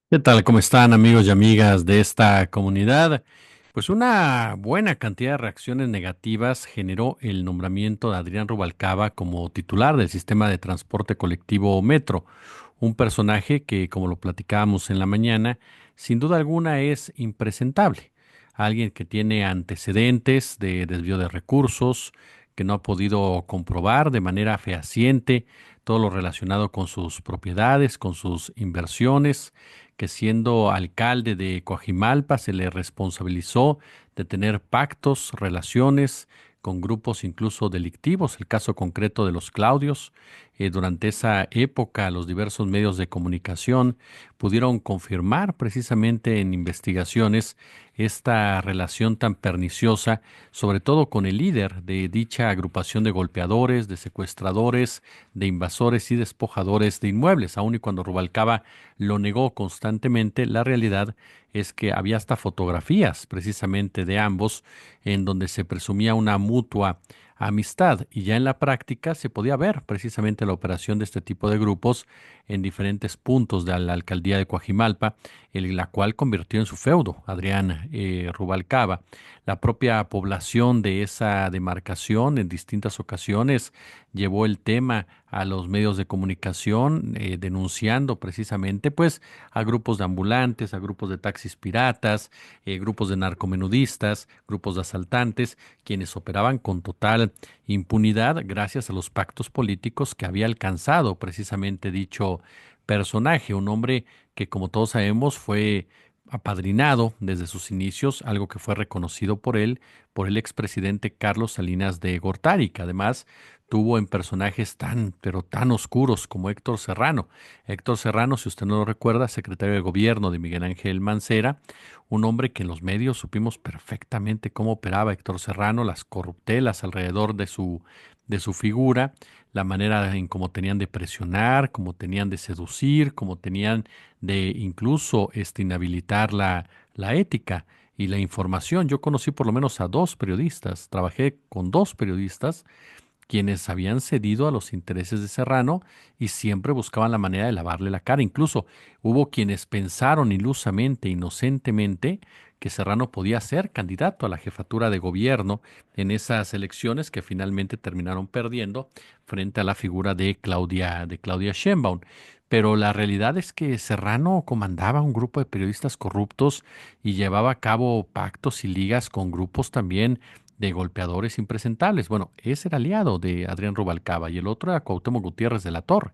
¿Qué tal? ¿Cómo están amigos y amigas de esta comunidad? Pues una buena cantidad de reacciones negativas generó el nombramiento de Adrián Rubalcaba como titular del sistema de transporte colectivo Metro, un personaje que, como lo platicábamos en la mañana, sin duda alguna es impresentable. Alguien que tiene antecedentes de desvío de recursos, que no ha podido comprobar de manera fehaciente todo lo relacionado con sus propiedades, con sus inversiones, que siendo alcalde de Coajimalpa se le responsabilizó de tener pactos, relaciones con grupos incluso delictivos, el caso concreto de los Claudios. Durante esa época, los diversos medios de comunicación pudieron confirmar precisamente en investigaciones esta relación tan perniciosa, sobre todo con el líder de dicha agrupación de golpeadores, de secuestradores, de invasores y despojadores de inmuebles. Aun y cuando Rubalcaba lo negó constantemente, la realidad es que había hasta fotografías precisamente de ambos en donde se presumía una mutua amistad, y ya en la práctica se podía ver precisamente la operación de este tipo de grupos en diferentes puntos de la alcaldía de Coajimalpa, en la cual convirtió en su feudo Adrián Rubalcaba. La propia población de esa demarcación en distintas ocasiones llevó el tema a los medios de comunicación, denunciando precisamente pues a grupos de ambulantes, a grupos de taxis piratas, grupos de narcomenudistas, grupos de asaltantes, quienes operaban con total impunidad gracias a los pactos políticos que había alcanzado precisamente dicho personaje, un hombre que, como todos sabemos, fue apadrinado desde sus inicios, algo que fue reconocido por él, por el expresidente Carlos Salinas de Gortari, que además tuvo en personajes tan, pero tan oscuros como Héctor Serrano. Héctor Serrano, si usted no lo recuerda, secretario de gobierno de Miguel Ángel Mancera, un hombre que en los medios supimos perfectamente cómo operaba Héctor Serrano, las corruptelas alrededor de su figura, la manera en cómo tenían de presionar, cómo tenían de seducir, cómo tenían de incluso inhabilitar la ética y la información. Yo conocí por lo menos a dos periodistas, trabajé con dos periodistas quienes habían cedido a los intereses de Serrano y siempre buscaban la manera de lavarle la cara. Incluso hubo quienes pensaron ilusamente, inocentemente, que Serrano podía ser candidato a la jefatura de gobierno en esas elecciones que finalmente terminaron perdiendo frente a la figura de Claudia Sheinbaum. Pero la realidad es que Serrano comandaba un grupo de periodistas corruptos y llevaba a cabo pactos y ligas con grupos también de golpeadores impresentables. Bueno, ese era aliado de Adrián Rubalcaba y el otro era Cuauhtémoc Gutiérrez de la Torre,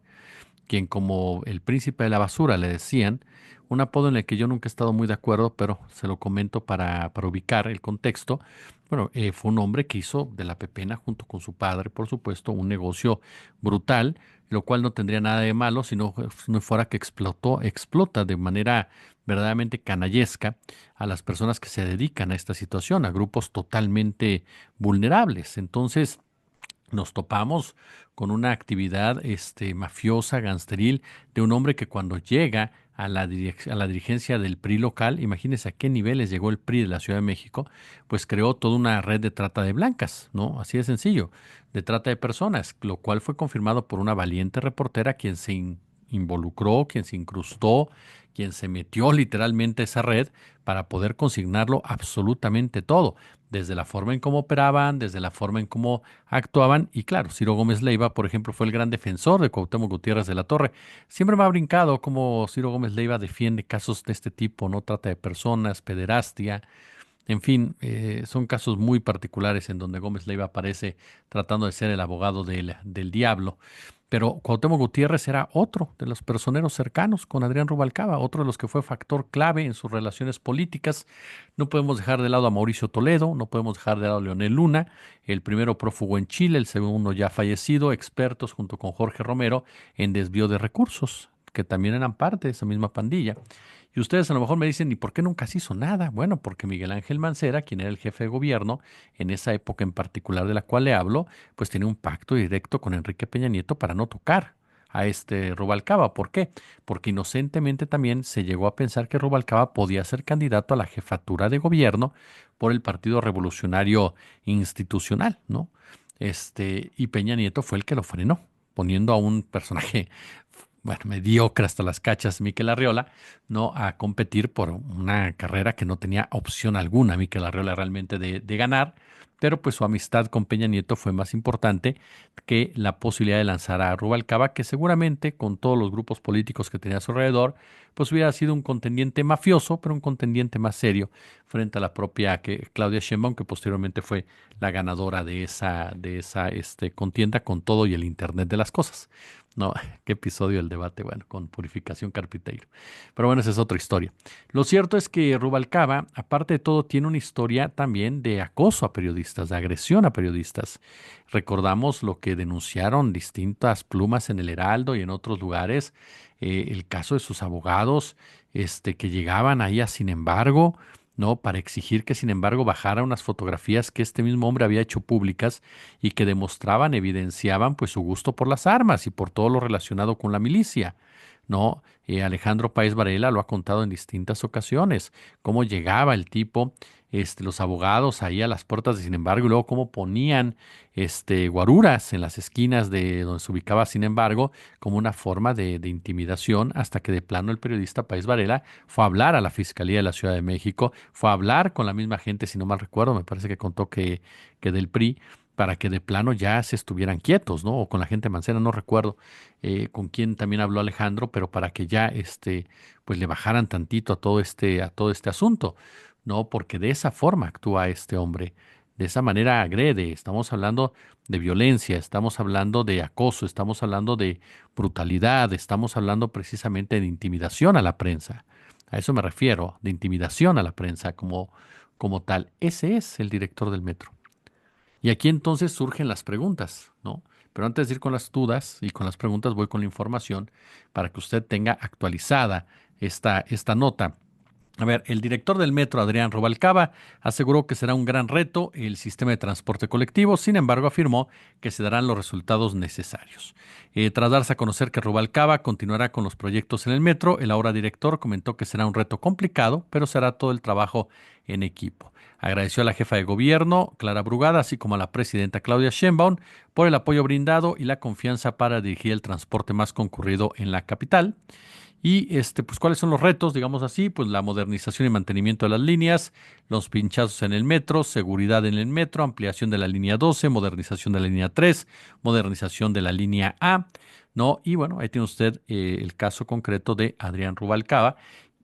quien como el príncipe de la basura le decían, un apodo en el que yo nunca he estado muy de acuerdo, pero se lo comento para ubicar el contexto. Bueno, fue un hombre que hizo de la pepena junto con su padre, por supuesto, un negocio brutal, lo cual no tendría nada de malo si no fuera que explota de manera verdaderamente canallesca a las personas que se dedican a esta situación, a grupos totalmente vulnerables. Entonces, nos topamos con una actividad mafiosa, gangsteril, de un hombre que cuando llega a la dirigencia del PRI local, imagínense a qué niveles llegó el PRI de la Ciudad de México, pues creó toda una red de trata de blancas, ¿no? Así de sencillo, de trata de personas, lo cual fue confirmado por una valiente reportera quien involucró, quien se incrustó, quien se metió literalmente a esa red para poder consignarlo absolutamente todo, desde la forma en cómo operaban, desde la forma en cómo actuaban. Y claro, Ciro Gómez Leiva, por ejemplo, fue el gran defensor de Cuauhtémoc Gutiérrez de la Torre. Siempre me ha brincado cómo Ciro Gómez Leiva defiende casos de este tipo, no trata de personas, pederastia, en fin, son casos muy particulares en donde Gómez Leiva aparece tratando de ser el abogado del diablo. Pero Cuauhtémoc Gutiérrez era otro de los personeros cercanos con Adrián Rubalcaba, otro de los que fue factor clave en sus relaciones políticas. No podemos dejar de lado a Mauricio Toledo, no podemos dejar de lado a Leonel Luna, el primero prófugo en Chile, el segundo ya fallecido, expertos junto con Jorge Romero en desvío de recursos, que también eran parte de esa misma pandilla. Y ustedes a lo mejor me dicen, ¿y por qué nunca se hizo nada? Bueno, porque Miguel Ángel Mancera, quien era el jefe de gobierno en esa época en particular de la cual le hablo, pues tenía un pacto directo con Enrique Peña Nieto para no tocar a este Rubalcaba. ¿Por qué? Porque inocentemente también se llegó a pensar que Rubalcaba podía ser candidato a la jefatura de gobierno por el Partido Revolucionario Institucional, ¿no? Y Peña Nieto fue el que lo frenó, poniendo a un personaje bueno, mediocre hasta las cachas Mikel Arriola, no a competir por una carrera que no tenía opción alguna Mikel Arriola realmente de ganar, pero pues su amistad con Peña Nieto fue más importante que la posibilidad de lanzar a Rubalcaba, que seguramente con todos los grupos políticos que tenía a su alrededor, pues hubiera sido un contendiente mafioso, pero un contendiente más serio frente a la propia Claudia Sheinbaum, que posteriormente fue la ganadora de esa contienda con todo y el Internet de las cosas. No, qué episodio del debate, bueno, con Purificación Carpinteiro. Pero bueno, esa es otra historia. Lo cierto es que Rubalcaba, aparte de todo, tiene una historia también de acoso a periodistas, de agresión a periodistas. Recordamos lo que denunciaron distintas plumas en el Heraldo y en otros lugares, el caso de sus abogados, que llegaban ahí a Sin embargo, ¿no? Para exigir que, sin embargo, bajara unas fotografías que este mismo hombre había hecho públicas y que demostraban, evidenciaban pues su gusto por las armas y por todo lo relacionado con la milicia. ¿No? Alejandro Páez Varela lo ha contado en distintas ocasiones, cómo llegaba el tipo, los abogados ahí a las puertas de Sin embargo, y luego cómo ponían guaruras en las esquinas de donde se ubicaba Sin embargo, como una forma de intimidación, hasta que de plano el periodista Páez Varela fue a hablar a la Fiscalía de la Ciudad de México, fue a hablar con la misma gente, si no mal recuerdo, me parece que contó que del PRI, para que de plano ya se estuvieran quietos, ¿no? O con la gente Mancera, no recuerdo con quién también habló Alejandro, pero para que ya pues le bajaran tantito a todo este asunto, ¿no? Porque de esa forma actúa este hombre, de esa manera agrede. Estamos hablando de violencia, estamos hablando de acoso, estamos hablando de brutalidad, estamos hablando precisamente de intimidación a la prensa. A eso me refiero, de intimidación a la prensa como tal. Ese es el director del metro. Y aquí entonces surgen las preguntas, ¿no? Pero antes de ir con las dudas y con las preguntas, voy con la información para que usted tenga actualizada esta nota. A ver, el director del metro, Adrián Rubalcaba, aseguró que será un gran reto el sistema de transporte colectivo, sin embargo, afirmó que se darán los resultados necesarios. Tras darse a conocer que Rubalcaba continuará con los proyectos en el metro, el ahora director comentó que será un reto complicado, pero será todo el trabajo en equipo. Agradeció a la jefa de gobierno, Clara Brugada, así como a la presidenta Claudia Sheinbaum por el apoyo brindado y la confianza para dirigir el transporte más concurrido en la capital. Y pues, ¿cuáles son los retos? Digamos así, pues la modernización y mantenimiento de las líneas, los pinchazos en el metro, seguridad en el metro, ampliación de la línea 12, modernización de la línea 3, modernización de la línea A, ¿no? Y bueno, ahí tiene usted el caso concreto de Adrián Rubalcaba.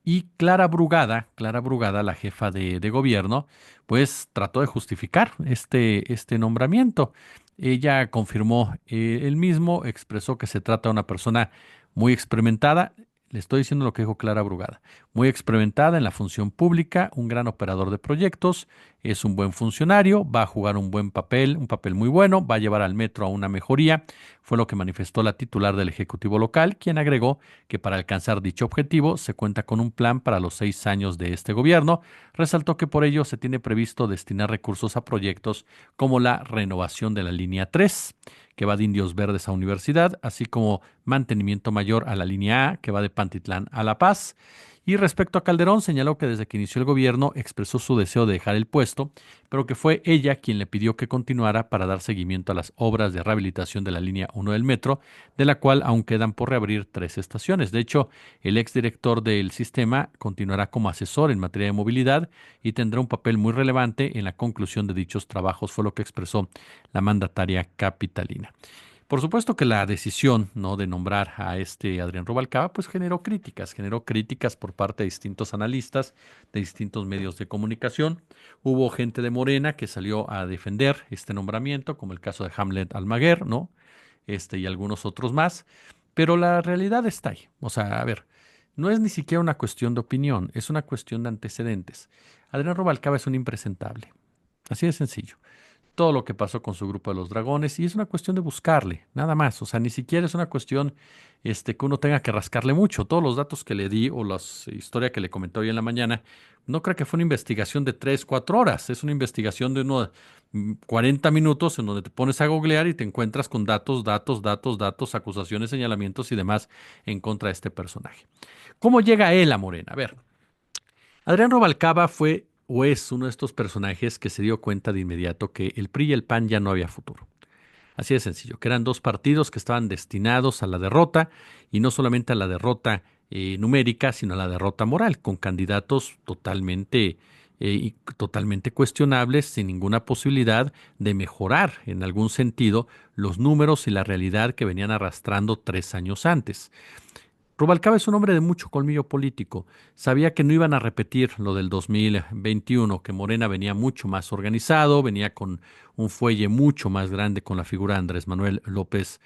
Y Clara Brugada, la jefa de gobierno, pues trató de justificar este nombramiento. Ella confirmó el mismo, expresó que se trata de una persona muy experimentada. Le estoy diciendo lo que dijo Clara Brugada. Muy experimentada en la función pública, un gran operador de proyectos, es un buen funcionario, va a jugar un papel muy bueno, va a llevar al metro a una mejoría, fue lo que manifestó la titular del Ejecutivo local, quien agregó que para alcanzar dicho objetivo se cuenta con un plan para los 6 años de este gobierno. Resaltó que por ello se tiene previsto destinar recursos a proyectos como la renovación de la línea 3, que va de Indios Verdes a Universidad, así como mantenimiento mayor a la línea A, que va de Pantitlán a La Paz. Y respecto a Calderón, señaló que desde que inició el gobierno expresó su deseo de dejar el puesto, pero que fue ella quien le pidió que continuara para dar seguimiento a las obras de rehabilitación de la línea 1 del metro, de la cual aún quedan por reabrir 3 estaciones. De hecho, el exdirector del sistema continuará como asesor en materia de movilidad y tendrá un papel muy relevante en la conclusión de dichos trabajos, fue lo que expresó la mandataria capitalina. Por supuesto que la decisión, ¿no?, de nombrar a este Adrián Rubalcaba, pues generó críticas por parte de distintos analistas, de distintos medios de comunicación. Hubo gente de Morena que salió a defender este nombramiento, como el caso de Hamlet Almaguer, ¿no? Y algunos otros más. Pero la realidad está ahí. O sea, a ver, no es ni siquiera una cuestión de opinión, es una cuestión de antecedentes. Adrián Rubalcaba es un impresentable. Así de sencillo todo lo que pasó con su grupo de los dragones y es una cuestión de buscarle, nada más. O sea, ni siquiera es una cuestión que uno tenga que rascarle mucho. Todos los datos que le di o la historia que le comentó hoy en la mañana, no creo que fue una investigación de 3, 4 horas. Es una investigación de unos 40 minutos en donde te pones a googlear y te encuentras con datos, datos, datos, datos, acusaciones, señalamientos y demás en contra de este personaje. ¿Cómo llega él a Morena? A ver, Adrián Rubalcaba fue o es uno de estos personajes que se dio cuenta de inmediato que el PRI y el PAN ya no había futuro. Así de sencillo, que eran dos partidos que estaban destinados a la derrota y no solamente a la derrota numérica, sino a la derrota moral, con candidatos totalmente cuestionables, sin ninguna posibilidad de mejorar en algún sentido los números y la realidad que venían arrastrando 3 años antes. Rubalcaba es un hombre de mucho colmillo político. Sabía que no iban a repetir lo del 2021, que Morena venía mucho más organizado, venía con un fuelle mucho más grande con la figura de Andrés Manuel López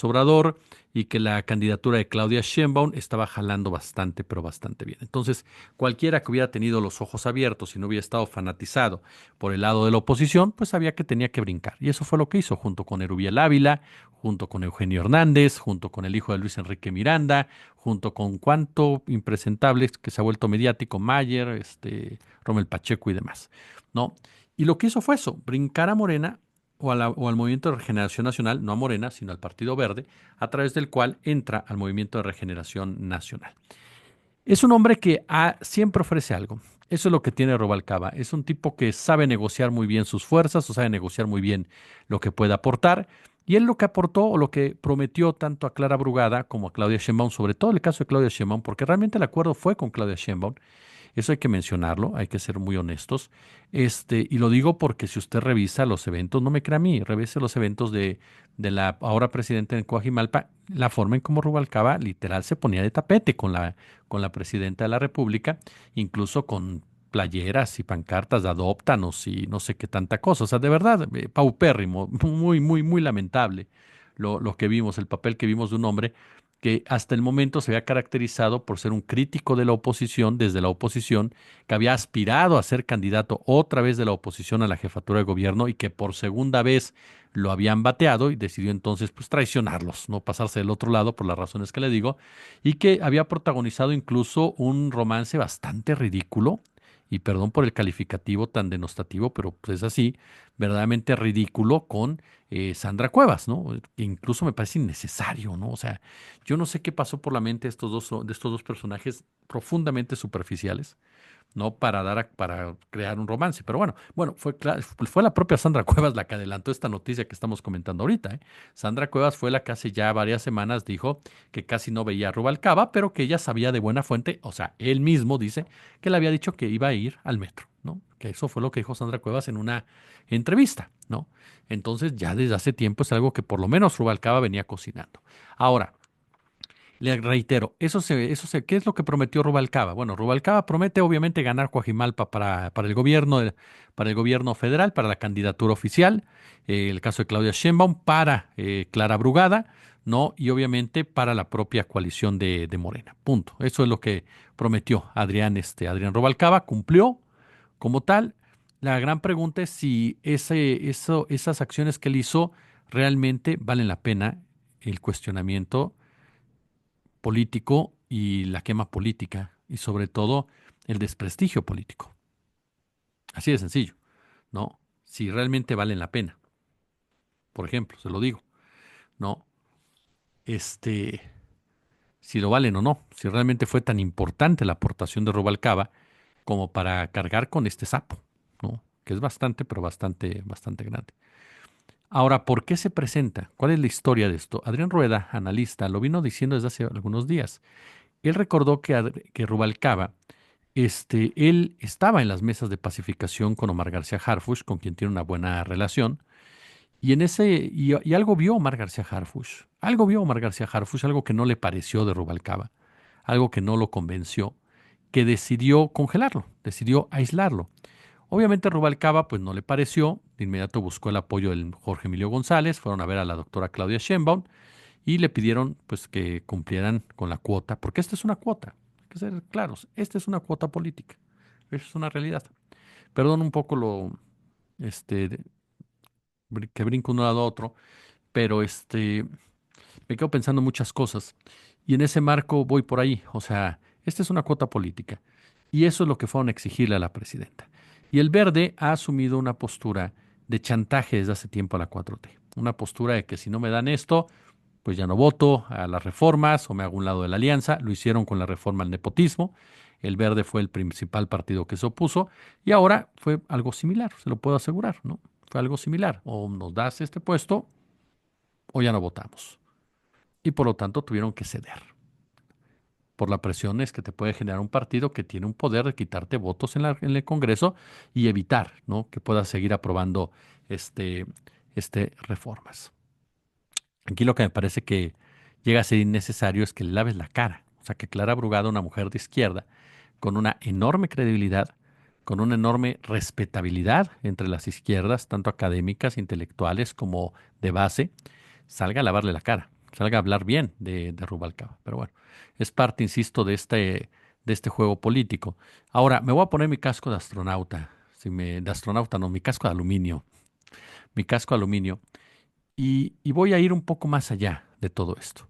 Obrador y que la candidatura de Claudia Sheinbaum estaba jalando bastante, pero bastante bien. Entonces, cualquiera que hubiera tenido los ojos abiertos y no hubiera estado fanatizado por el lado de la oposición, pues sabía que tenía que brincar. Y eso fue lo que hizo junto con Erubiel Ávila, junto con Eugenio Hernández, junto con el hijo de Luis Enrique Miranda, junto con cuánto impresentable que se ha vuelto mediático, Mayer, Rommel Pacheco y demás, ¿no? Y lo que hizo fue eso, brincar a Morena o al Movimiento de Regeneración Nacional, no a Morena, sino al Partido Verde, a través del cual entra al Movimiento de Regeneración Nacional. Es un hombre que siempre ofrece algo. Eso es lo que tiene Rubalcaba. Es un tipo que sabe negociar muy bien sus fuerzas, o sabe negociar muy bien lo que puede aportar. Y él lo que aportó o lo que prometió tanto a Clara Brugada como a Claudia Sheinbaum, sobre todo el caso de Claudia Sheinbaum, porque realmente el acuerdo fue con Claudia Sheinbaum, eso hay que mencionarlo, hay que ser muy honestos. Y lo digo porque si usted revisa los eventos, no me crea a mí, revise los eventos de la ahora presidenta en Coajimalpa, la forma en cómo Rubalcaba literal se ponía de tapete con la presidenta de la República, incluso con playeras y pancartas de adóptanos y no sé qué tanta cosa. O sea, de verdad, paupérrimo, muy, muy, muy lamentable lo que vimos, el papel que vimos de un hombre que hasta el momento se había caracterizado por ser un crítico de la oposición, desde la oposición, que había aspirado a ser candidato otra vez de la oposición a la jefatura de gobierno y que por segunda vez lo habían bateado y decidió entonces pues traicionarlos, no pasarse del otro lado por las razones que le digo, y que había protagonizado incluso un romance bastante ridículo, y perdón por el calificativo tan denostativo, pero pues es así, verdaderamente ridículo con Sandra Cuevas, ¿no? Que incluso me parece innecesario, ¿no? O sea, yo no sé qué pasó por la mente de estos dos personajes profundamente superficiales, ¿no? Para crear un romance. Pero bueno, fue la propia Sandra Cuevas la que adelantó esta noticia que estamos comentando ahorita, ¿eh? Sandra Cuevas fue la que hace ya varias semanas dijo que casi no veía a Rubalcaba, pero que ella sabía de buena fuente, o sea, él mismo dice que le había dicho que iba a ir al metro, ¿no? Que eso fue lo que dijo Sandra Cuevas en una entrevista, ¿no? Entonces ya desde hace tiempo es algo que por lo menos Rubalcaba venía cocinando. Ahora, le reitero, ¿qué es lo que prometió Rubalcaba? Bueno, Rubalcaba promete obviamente ganar Coajimalpa para el gobierno federal, para la candidatura oficial, el caso de Claudia Sheinbaum, para Clara Brugada, ¿no? Y obviamente para la propia coalición de Morena. Punto. Eso es lo que prometió Adrián Rubalcaba, cumplió como tal. La gran pregunta es si esas acciones que él hizo realmente valen la pena el cuestionamiento político y la quema política y sobre todo el desprestigio político. Así de sencillo, ¿no? Si realmente valen la pena, por ejemplo, se lo digo, ¿no? Este, si lo valen o no, si realmente fue tan importante la aportación de Rubalcaba como para cargar con este sapo, ¿no? Que es bastante, pero bastante, bastante grande. Ahora, ¿por qué se presenta? ¿Cuál es la historia de esto? Adrián Rueda, analista, lo vino diciendo desde hace algunos días. Él recordó que Rubalcaba él estaba en las mesas de pacificación con Omar García Harfuch, con quien tiene una buena relación, y algo vio Omar García Harfuch, algo que no le pareció de Rubalcaba, algo que no lo convenció, que decidió congelarlo, decidió aislarlo. Obviamente Rubalcaba pues no le pareció, de inmediato buscó el apoyo del Jorge Emilio González, fueron a ver a la doctora Claudia Sheinbaum y le pidieron pues que cumplieran con la cuota, porque esta es una cuota, hay que ser claros, esta es una cuota política, eso es una realidad. Perdón un poco este, que brinco de un lado a otro, pero me quedo pensando muchas cosas y en ese marco voy por ahí, o sea, esta es una cuota política y eso es lo que fueron a exigirle a la presidenta. Y el Verde ha asumido una postura de chantaje desde hace tiempo a la 4T, una postura de que si no me dan esto, pues ya no voto a las reformas o me hago un lado de la alianza. Lo hicieron con la reforma al nepotismo. El Verde fue el principal partido que se opuso y ahora fue algo similar, se lo puedo asegurar, ¿no? Fue algo similar. O nos das este puesto o ya no votamos. Y por lo tanto tuvieron que ceder por la presión es que te puede generar un partido que tiene un poder de quitarte votos en el Congreso y evitar, ¿no?, que puedas seguir aprobando este, reformas. Aquí lo que me parece que llega a ser innecesario es que le laves la cara. O sea, que Clara Brugada, una mujer de izquierda, con una enorme credibilidad, con una enorme respetabilidad entre las izquierdas, tanto académicas, intelectuales como de base, salga a lavarle la cara, salga a hablar bien de Rubalcaba. Pero bueno, es parte, insisto, de este juego político. Ahora, me voy a poner mi casco de astronauta, de astronauta no, mi casco de aluminio, y voy a ir un poco más allá de todo esto.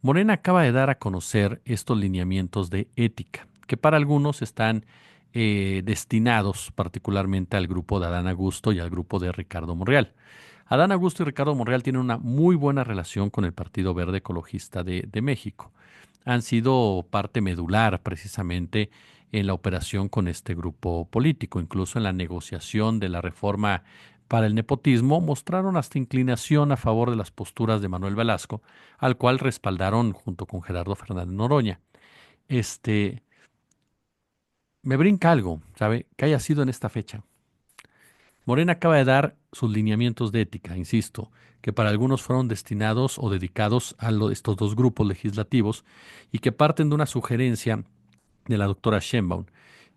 Morena acaba de dar a conocer estos lineamientos de ética, que para algunos están destinados particularmente al grupo de Adán Augusto y al grupo de Ricardo Monreal. Adán Augusto y Ricardo Monreal tienen una muy buena relación con el Partido Verde Ecologista de México. Han sido parte medular precisamente en la operación con este grupo político, incluso en la negociación de la reforma para el nepotismo, mostraron hasta inclinación a favor de las posturas de Manuel Velasco, al cual respaldaron junto con Gerardo Fernández Noroña. Este, Me brinca algo, ¿sabe? Que haya sido en esta fecha. Morena acaba de dar sus lineamientos de ética, insisto, que para algunos fueron destinados o dedicados a estos dos grupos legislativos y que parten de una sugerencia de la doctora Sheinbaum,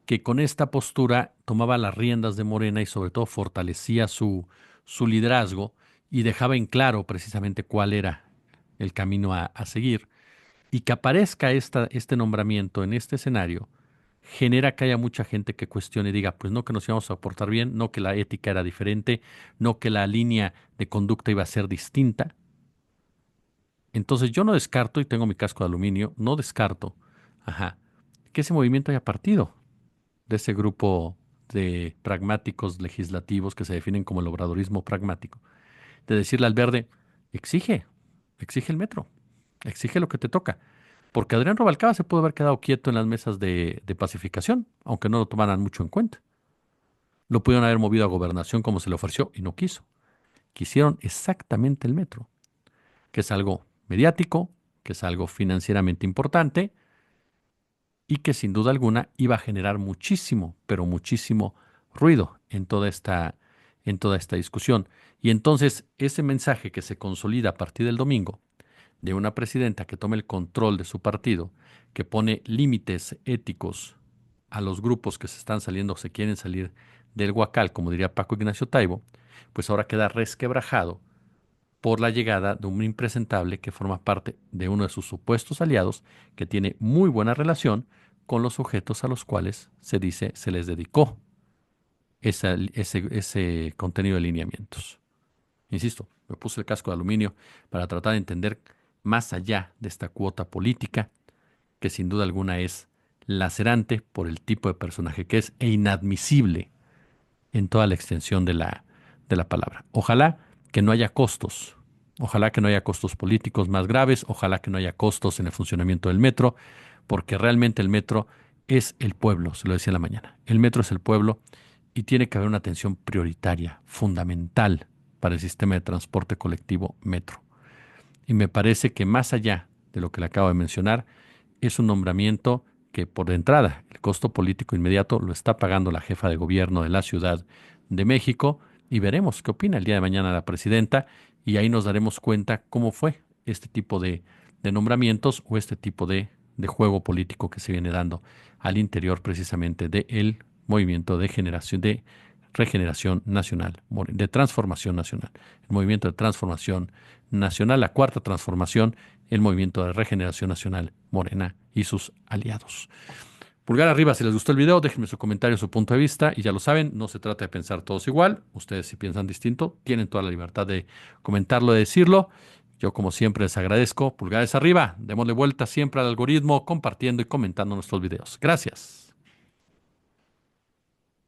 que con esta postura tomaba las riendas de Morena y sobre todo fortalecía su liderazgo y dejaba en claro precisamente cuál era el camino a seguir. Y que aparezca este nombramiento en este escenario genera que haya mucha gente que cuestione y diga, pues no que nos íbamos a portar bien, no que la ética era diferente, no que la línea de conducta iba a ser distinta. Entonces yo no descarto, y tengo mi casco de aluminio, no descarto, ajá, que ese movimiento haya partido de ese grupo de pragmáticos legislativos que se definen como el obradorismo pragmático, de decirle al verde, exige, exige el metro, exige lo que te toca. Porque Adrián Rubalcaba se pudo haber quedado quieto en las mesas de pacificación, aunque no lo tomaran mucho en cuenta. Lo pudieron haber movido a gobernación como se le ofreció y no quiso. Quisieron exactamente el metro, que es algo mediático, que es algo financieramente importante y que sin duda alguna iba a generar muchísimo, pero muchísimo ruido en toda esta discusión. Y entonces ese mensaje que se consolida a partir del domingo de una presidenta que tome el control de su partido, que pone límites éticos a los grupos que se están saliendo o se quieren salir del huacal, como diría Paco Ignacio Taibo, pues ahora queda resquebrajado por la llegada de un impresentable que forma parte de uno de sus supuestos aliados, que tiene muy buena relación con los sujetos a los cuales se dice se les dedicó ese contenido de lineamientos. Insisto, me puse el casco de aluminio para tratar de entender más allá de esta cuota política, que sin duda alguna es lacerante por el tipo de personaje que es e inadmisible en toda la extensión de la palabra. Ojalá que no haya costos, ojalá que no haya costos políticos más graves, ojalá que no haya costos en el funcionamiento del metro, porque realmente el metro es el pueblo, se lo decía en la mañana. El metro es el pueblo y tiene que haber una atención prioritaria, fundamental para el sistema de transporte colectivo metro. Y me parece que más allá de lo que le acabo de mencionar, es un nombramiento que por de entrada el costo político inmediato lo está pagando la jefa de gobierno de la Ciudad de México y veremos qué opina el día de mañana la presidenta y ahí nos daremos cuenta cómo fue este tipo de nombramientos o este tipo de juego político que se viene dando al interior precisamente del movimiento de generación de regeneración nacional, de transformación nacional, el movimiento de transformación nacional, la cuarta transformación, el movimiento de regeneración nacional, Morena y sus aliados. Pulgar arriba si les gustó el video, déjenme su comentario, su punto de vista y ya lo saben, no se trata de pensar todos igual, ustedes si piensan distinto, tienen toda la libertad de comentarlo, de decirlo. Yo como siempre les agradezco, pulgares arriba, démosle vuelta siempre al algoritmo compartiendo y comentando nuestros videos. Gracias.